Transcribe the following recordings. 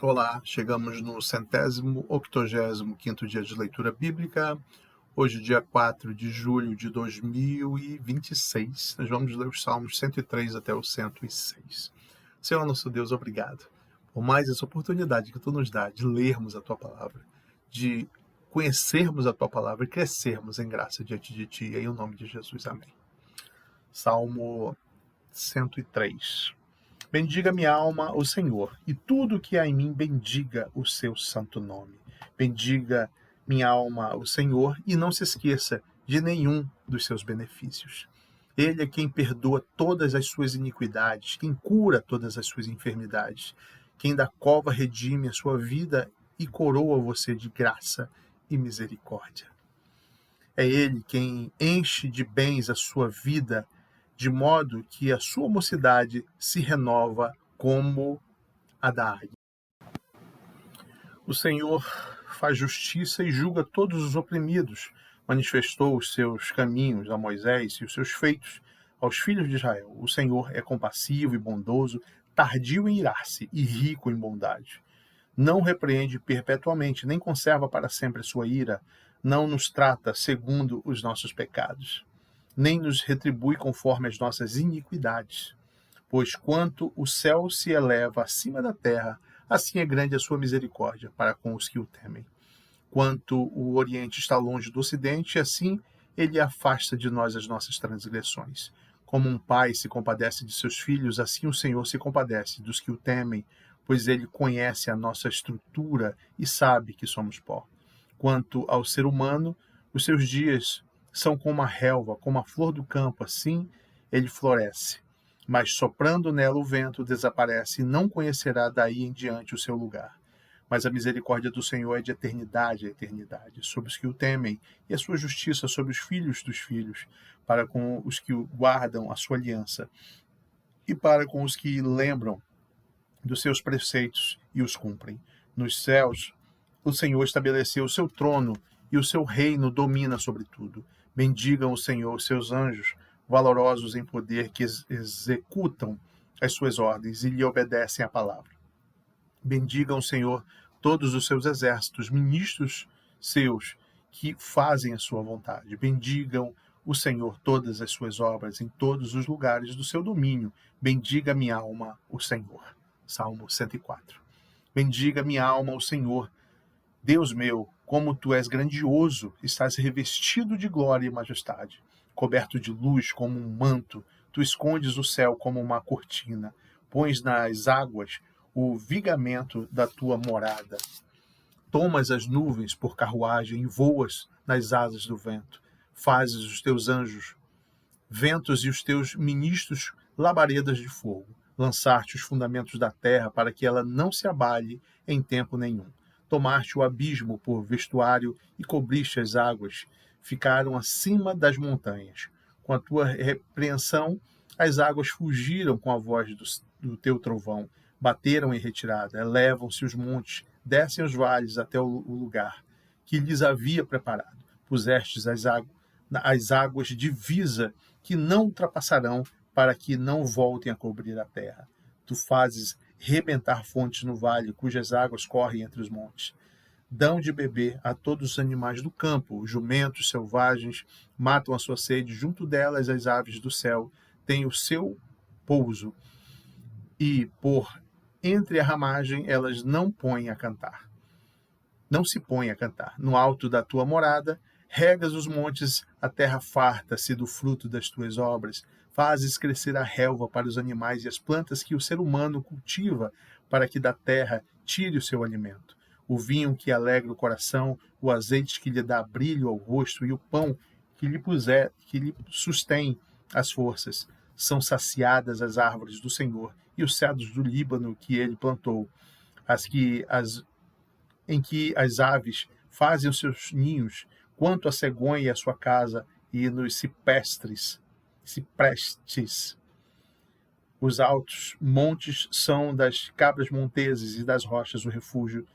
Olá, chegamos no 185º dia de leitura bíblica. Hoje, dia 4 de julho de 2026, nós vamos ler os Salmos 103 até o 106. Senhor, nosso Deus, obrigado por mais essa oportunidade que Tu nos dá de lermos a Tua Palavra, de conhecermos a Tua Palavra e crescermos em graça diante de Ti. Em nome de Jesus, amém. Salmo 103. Bendiga minha alma o Senhor, e tudo que há em mim bendiga o seu santo nome. Bendiga minha alma o Senhor, e não se esqueça de nenhum dos seus benefícios. Ele é quem perdoa todas as suas iniquidades, quem cura todas as suas enfermidades, quem da cova redime a sua vida e coroa você de graça e misericórdia. É Ele quem enche de bens a sua vida, de modo que a sua mocidade se renova como a da águia. O Senhor faz justiça e julga todos os oprimidos, manifestou os seus caminhos a Moisés e os seus feitos aos filhos de Israel. O Senhor é compassivo e bondoso, tardio em irar-se e rico em bondade. Não repreende perpetuamente, nem conserva para sempre sua ira, não nos trata segundo os nossos pecados, nem nos retribui conforme as nossas iniquidades. Pois quanto o céu se eleva acima da terra, assim é grande a sua misericórdia para com os que o temem. Quanto o Oriente está longe do Ocidente, assim ele afasta de nós as nossas transgressões. Como um pai se compadece de seus filhos, assim o Senhor se compadece dos que o temem, pois ele conhece a nossa estrutura e sabe que somos pó. Quanto ao ser humano, os seus dias são como a relva, como a flor do campo, assim ele floresce. Mas soprando nela o vento desaparece e não conhecerá daí em diante o seu lugar. Mas a misericórdia do Senhor é de eternidade a eternidade, sobre os que o temem, e a sua justiça sobre os filhos dos filhos, para com os que guardam a sua aliança, e para com os que lembram dos seus preceitos e os cumprem. Nos céus, o Senhor estabeleceu o seu trono, e o seu reino domina sobre tudo. Bendigam o Senhor, os seus anjos, valorosos em poder, que executam as suas ordens e lhe obedecem à palavra. Bendigam o Senhor todos os seus exércitos, ministros seus, que fazem a sua vontade. Bendigam o Senhor todas as suas obras em todos os lugares do seu domínio. Bendiga minha alma o Senhor. Salmo 104. Bendiga minha alma o Senhor. Deus meu, como tu és grandioso, estás revestido de glória e majestade. Coberto de luz como um manto, tu escondes o céu como uma cortina. Pões nas águas o vigamento da tua morada. Tomas as nuvens por carruagem e voas nas asas do vento. Fazes os teus anjos ventos e os teus ministros labaredas de fogo. Lançaste os fundamentos da terra para que ela não se abale em tempo nenhum. Tomaste o abismo por vestuário e cobriste as águas. Ficaram acima das montanhas. Com a tua repreensão, as águas fugiram com a voz do teu trovão. Bateram em retirada, elevam-se os montes, descem os vales até o lugar que lhes havia preparado. Pusestes as águas divisa que não ultrapassarão, para que não voltem a cobrir a terra. Tu fazes rebentar fontes no vale, cujas águas correm entre os montes. Dão de beber a todos os animais do campo, os jumentos selvagens matam a sua sede, junto delas as aves do céu têm o seu pouso, e por entre a ramagem elas não se põem a cantar. No alto da tua morada, regas os montes, a terra farta-se do fruto das tuas obras. Fazes crescer a relva para os animais e as plantas que o ser humano cultiva, para que da terra tire o seu alimento. O vinho que alegra o coração, o azeite que lhe dá brilho ao rosto e o pão que lhe sustém as forças. São saciadas as árvores do Senhor e os cedros do Líbano que ele plantou, em que as aves fazem os seus ninhos, quanto a cegonha e a sua casa, e nos ciprestes. Os altos montes são das cabras monteses e das rochas o refúgio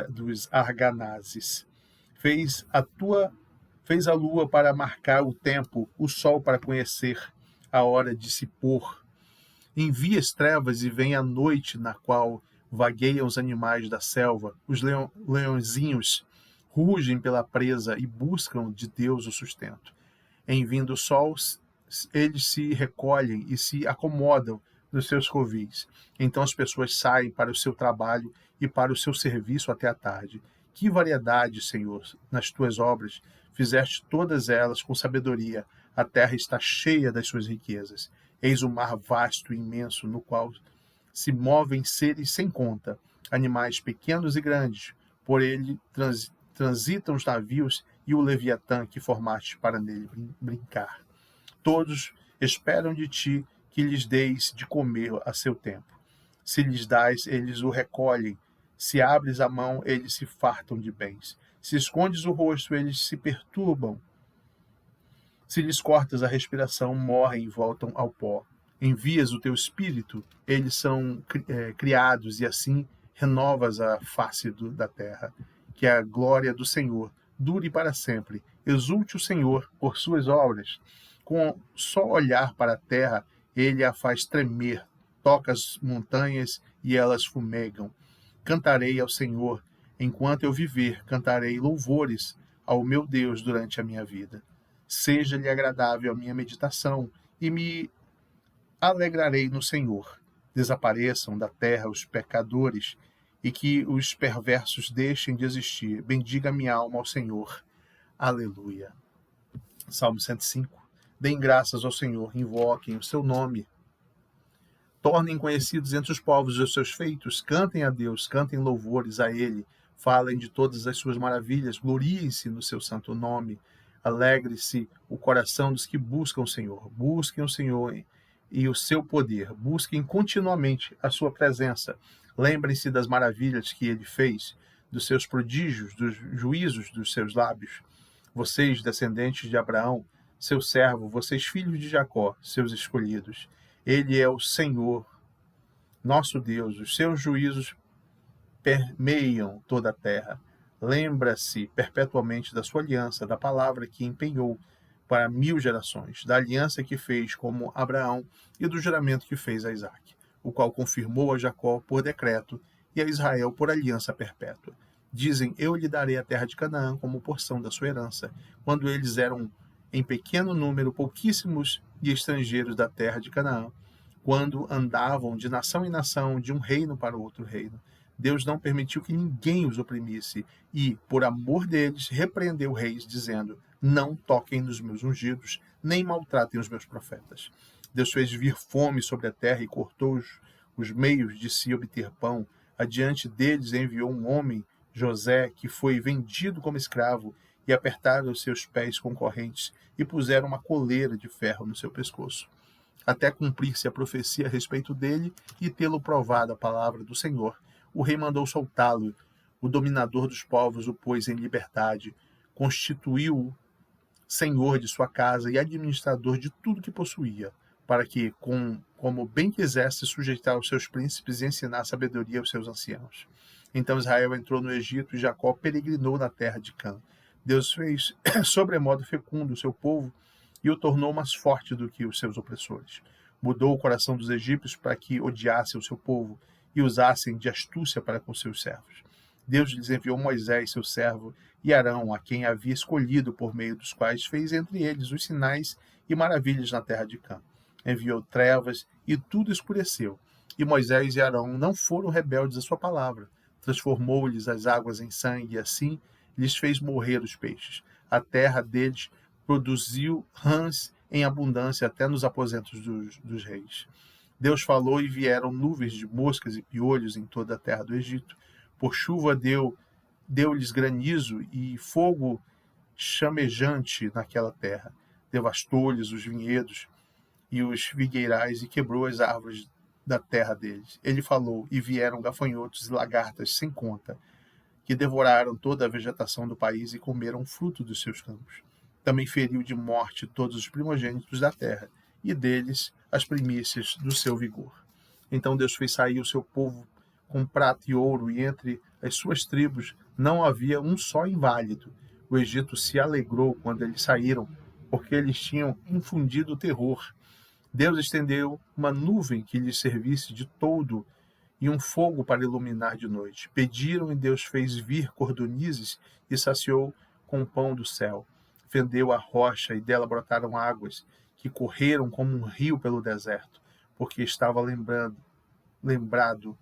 dos arganazes. Fez a lua para marcar o tempo, o sol para conhecer a hora de se pôr. Envia as trevas e vem a noite, na qual Vagueiam os animais da selva, os leõezinhos rugem pela presa e buscam de Deus o sustento. Em vindo o sol, eles se recolhem e se acomodam nos seus covis. Então as pessoas saem para o seu trabalho e para o seu serviço até a tarde. Que variedade, Senhor, nas tuas obras! Fizeste todas elas com sabedoria. A terra está cheia das suas riquezas. Eis o mar vasto e imenso, no qual se movem seres sem conta, animais pequenos e grandes. Por ele transitam os navios e o Leviatã que formaste para nele brincar. Todos esperam de ti que lhes deis de comer a seu tempo. Se lhes dás, eles o recolhem. Se abres a mão, eles se fartam de bens. Se escondes o rosto, eles se perturbam. Se lhes cortas a respiração, morrem e voltam ao pó. Envias o teu espírito, eles são criados, e assim renovas a face da terra. Que a glória do Senhor dure para sempre. Exulte o Senhor por suas obras. Com só olhar para a terra, ele a faz tremer. Toca as montanhas e elas fumegam. Cantarei ao Senhor enquanto eu viver, cantarei louvores ao meu Deus durante a minha vida. Seja-lhe agradável a minha meditação e me alegrarei no Senhor. Desapareçam da terra os pecadores e que os perversos deixem de existir. Bendiga minha alma ao Senhor. Aleluia. Salmo 105. Deem graças ao Senhor, invoquem o seu nome. Tornem conhecidos entre os povos os seus feitos, cantem a Deus, cantem louvores a Ele, falem de todas as suas maravilhas, gloriem-se no seu santo nome. Alegre-se o coração dos que buscam o Senhor. Busquem o Senhor e o seu poder. Busquem continuamente a sua presença. Lembrem-se das maravilhas que ele fez, dos seus prodígios, dos juízos dos seus lábios. Vocês, descendentes de Abraão, seu servo, vocês, filhos de Jacó, seus escolhidos. Ele é o Senhor, nosso Deus. Os seus juízos permeiam toda a terra. Lembra-se perpetuamente da sua aliança, da palavra que empenhou para 1000 gerações, da aliança que fez com Abraão e do juramento que fez a Isaque, o qual confirmou a Jacó por decreto e a Israel por aliança perpétua. Dizem, eu lhe darei a terra de Canaã como porção da sua herança, quando eles eram em pequeno número, pouquíssimos e estrangeiros da terra de Canaã, quando andavam de nação em nação, de um reino para outro reino. Deus não permitiu que ninguém os oprimisse e, por amor deles, repreendeu reis, dizendo, não toquem nos meus ungidos, nem maltratem os meus profetas. Deus fez vir fome sobre a terra e cortou os meios de se obter pão. Adiante deles enviou um homem, José, que foi vendido como escravo, e apertaram os seus pés com correntes e puseram uma coleira de ferro no seu pescoço, até cumprir-se a profecia a respeito dele e tê-lo provado a palavra do Senhor. O rei mandou soltá-lo, o dominador dos povos o pôs em liberdade, constituiu-o senhor de sua casa e administrador de tudo que possuía, para que, como bem quisesse, sujeitar os seus príncipes e ensinar sabedoria aos seus anciãos. Então Israel entrou no Egito e Jacó peregrinou na terra de Cã. Deus fez sobremodo fecundo o seu povo e o tornou mais forte do que os seus opressores. Mudou o coração dos egípcios para que odiassem o seu povo e usassem de astúcia para com seus servos. Deus lhes enviou Moisés, seu servo, e Arão, a quem havia escolhido, por meio dos quais fez entre eles os sinais e maravilhas na terra de Cã. Enviou trevas e tudo escureceu. E Moisés e Arão não foram rebeldes à sua palavra. Transformou-lhes as águas em sangue e assim lhes fez morrer os peixes. A terra deles produziu rãs em abundância até nos aposentos dos reis. Deus falou e vieram nuvens de moscas e piolhos em toda a terra do Egito. Por chuva deu-lhes granizo e fogo chamejante naquela terra. Devastou-lhes os vinhedos e os figueirais e quebrou as árvores da terra deles. Ele falou e vieram gafanhotos e lagartas sem conta, que devoraram toda a vegetação do país e comeram o fruto dos seus campos. Também feriu de morte todos os primogênitos da terra, e deles as primícias do seu vigor. Então Deus fez sair o seu povo com prata e ouro, e entre as suas tribos não havia um só inválido. O Egito se alegrou quando eles saíram, porque eles tinham infundido terror. Deus estendeu uma nuvem que lhes servisse de toldo e um fogo para iluminar de noite. Pediram e Deus fez vir cordonizes e saciou com o pão do céu. Fendeu a rocha e dela brotaram águas que correram como um rio pelo deserto, porque estava lembrado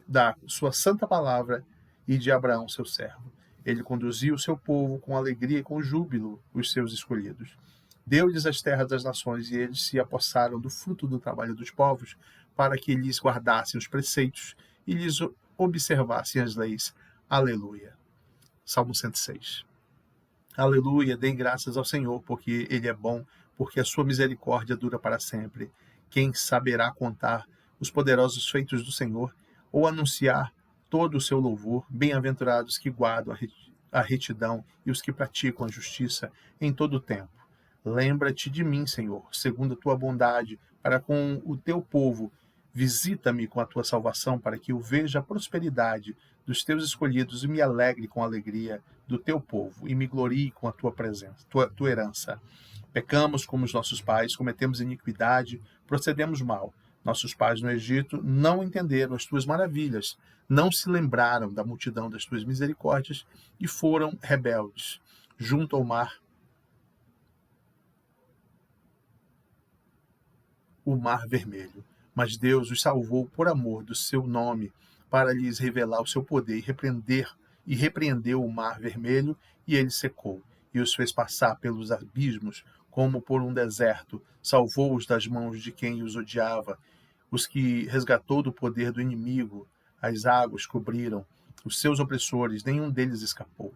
da sua santa palavra e de Abraão, seu servo. Ele conduziu o seu povo com alegria e com júbilo, os seus escolhidos. Deu-lhes as terras das nações, e eles se apossaram do fruto do trabalho dos povos, para que lhes guardassem os preceitos e lhes observassem as leis. Aleluia. Salmo 106. Aleluia, deem graças ao Senhor, porque Ele é bom, porque a sua misericórdia dura para sempre. Quem saberá contar os poderosos feitos do Senhor, ou anunciar todo o seu louvor? Bem-aventurados que guardam a retidão e os que praticam a justiça em todo o tempo. Lembra-te de mim, Senhor, segundo a tua bondade, para com o teu povo. Visita-me com a tua salvação, para que eu veja a prosperidade dos teus escolhidos e me alegre com a alegria do teu povo e me glorie com a tua presença, tua herança. Pecamos como os nossos pais, cometemos iniquidade, procedemos mal. Nossos pais no Egito não entenderam as tuas maravilhas, não se lembraram da multidão das tuas misericórdias e foram rebeldes. Junto ao mar, o mar vermelho. Mas Deus os salvou por amor do seu nome, para lhes revelar o seu poder e repreendeu o mar vermelho, e ele secou, e os fez passar pelos abismos como por um deserto, salvou-os das mãos de quem os odiava, os que resgatou do poder do inimigo. As águas cobriram os seus opressores, nenhum deles escapou.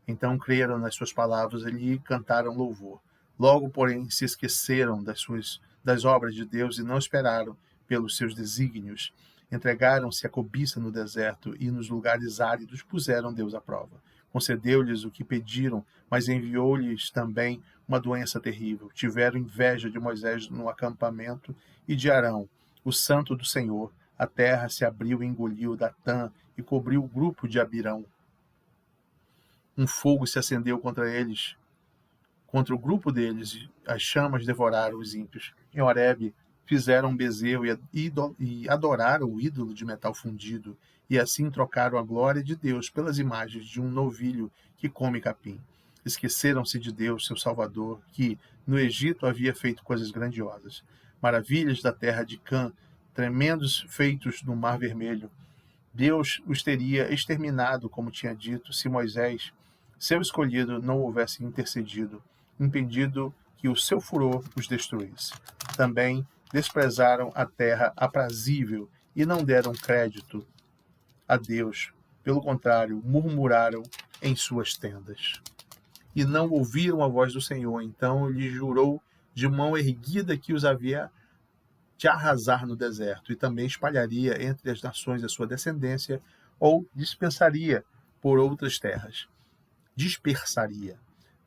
Então creram nas suas palavras e lhe cantaram louvor. Logo, porém, se esqueceram das obras de Deus e não esperaram pelos seus desígnios. Entregaram-se à cobiça no deserto e nos lugares áridos puseram Deus à prova. Concedeu-lhes o que pediram, mas enviou-lhes também uma doença terrível. Tiveram inveja de Moisés no acampamento e de Arão, o santo do Senhor. A terra se abriu e engoliu Datã e cobriu o grupo de Abirão. Um fogo se acendeu contra eles, contra o grupo deles, e as chamas devoraram os ímpios. Em Horebe fizeram um bezerro e adoraram o ídolo de metal fundido, e assim trocaram a glória de Deus pelas imagens de um novilho que come capim. Esqueceram-se de Deus, seu Salvador, que no Egito havia feito coisas grandiosas, maravilhas da terra de Cã, tremendos feitos no Mar Vermelho. Deus os teria exterminado, como tinha dito, se Moisés, seu escolhido, não houvesse intercedido, impedindo que o seu furor os destruísse. Também desprezaram a terra aprazível e não deram crédito a Deus. Pelo contrário, murmuraram em suas tendas. E não ouviram a voz do Senhor. Então lhe jurou de mão erguida que os havia de arrasar no deserto, e também espalharia entre as nações a sua descendência, ou dispersaria por outras terras. Dispersaria.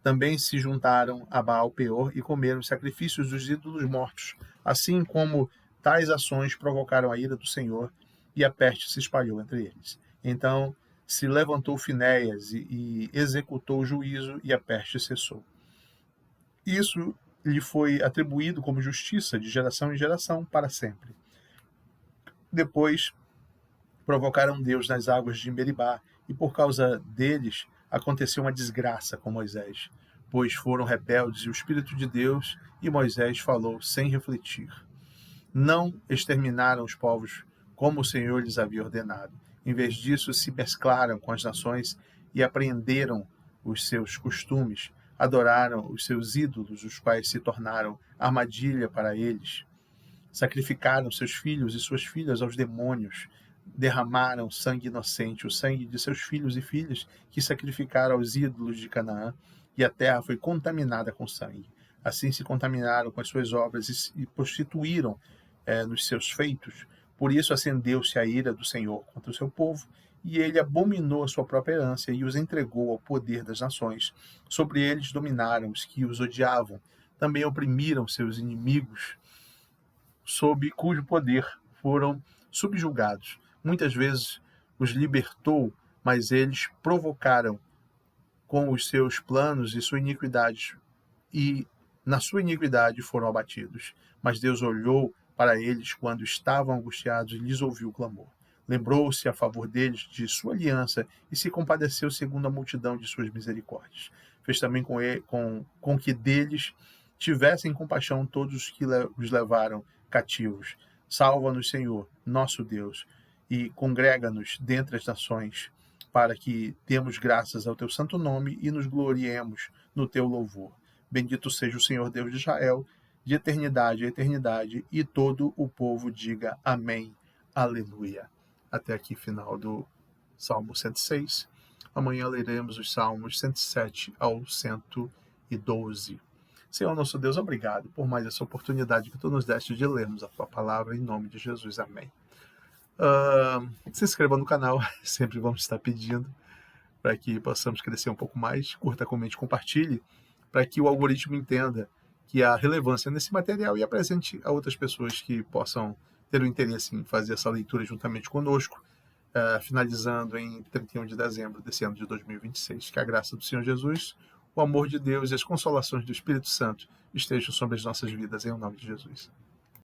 Também se juntaram a Baal Peor e comeram os sacrifícios dos ídolos mortos, assim como tais ações provocaram a ira do Senhor, e a peste se espalhou entre eles. Então se levantou Finéias e executou o juízo, e a peste cessou. Isso lhe foi atribuído como justiça de geração em geração para sempre. Depois provocaram Deus nas águas de Meribá, e por causa deles aconteceu uma desgraça com Moisés, pois foram rebeldes e o Espírito de Deus, e Moisés falou sem refletir. Não exterminaram os povos como o Senhor lhes havia ordenado. Em vez disso, se mesclaram com as nações e apreenderam os seus costumes, adoraram os seus ídolos, os quais se tornaram armadilha para eles. Sacrificaram seus filhos e suas filhas aos demônios, derramaram sangue inocente, o sangue de seus filhos e filhas que sacrificaram aos ídolos de Canaã, e a terra foi contaminada com sangue. Assim se contaminaram com as suas obras e prostituíram nos seus feitos. Por isso acendeu-se a ira do Senhor contra o seu povo, e ele abominou a sua própria herança e os entregou ao poder das nações. Sobre eles dominaram os que os odiavam. Também oprimiram seus inimigos, sob cujo poder foram subjugados. Muitas vezes os libertou, mas eles provocaram com os seus planos e sua iniquidade, e na sua iniquidade foram abatidos. Mas Deus olhou para eles quando estavam angustiados e lhes ouviu o clamor. Lembrou-se a favor deles de sua aliança e se compadeceu segundo a multidão de suas misericórdias. Fez também com que deles tivessem compaixão todos os que os levaram cativos. Salva-nos, Senhor, nosso Deus, e congrega-nos dentre as nações, para que demos graças ao teu santo nome e nos gloriemos no teu louvor. Bendito seja o Senhor Deus de Israel, de eternidade a eternidade, e todo o povo diga amém, aleluia. Até aqui, final do Salmo 106. Amanhã leremos os Salmos 107 ao 112. Senhor nosso Deus, obrigado por mais essa oportunidade que tu nos deste de lermos a tua palavra, em nome de Jesus, amém. Se inscreva no canal, sempre vamos estar pedindo, para que possamos crescer um pouco mais. Curta, comente, compartilhe, para que o algoritmo entenda que há relevância nesse material e apresente a outras pessoas que possam ter o interesse em fazer essa leitura juntamente conosco, finalizando em 31 de dezembro desse ano de 2026. Que a graça do Senhor Jesus, o amor de Deus e as consolações do Espírito Santo estejam sobre as nossas vidas, em nome de Jesus.